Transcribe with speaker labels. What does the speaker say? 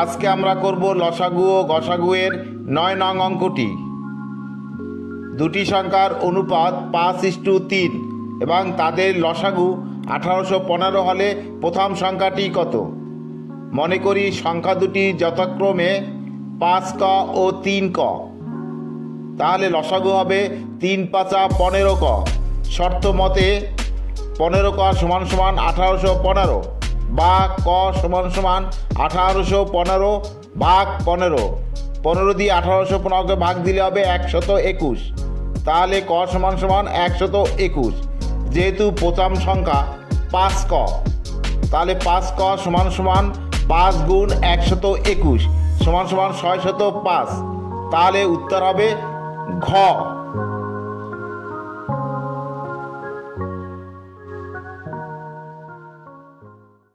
Speaker 1: আজকে আমরা করব লসাগু ও গসাগু এর ৯ নং অঙ্কটি। দুটি সংখ্যার অনুপাত ৫:৩ এবং তাদের লসাগু ১৮১৫ হলে প্রথম সংখ্যাটি কত? মনে করি সংখ্যা দুটি যথাক্রমে ৫ক ও ৩ক। তাহলে লসাগু হবে ৩৫ ১৫ক। শর্ত মতে ১৫ক সমান সমান ১৮১৫ বা ক সমান সমান ১৮১৫ ভাগ ১৫। ১৫ দিয়ে ১৮১৫কে ভাগ দিলে হবে ১২১। তাহলে ক সমান সমান ১২১। যেহেতু প্রথম সংখ্যা ৫ক, তাহলে ৫ক সমান সমান ৫ গুণ ১২১ সমান সমান ৬০৫। তাহলে উত্তর হবে ঘ।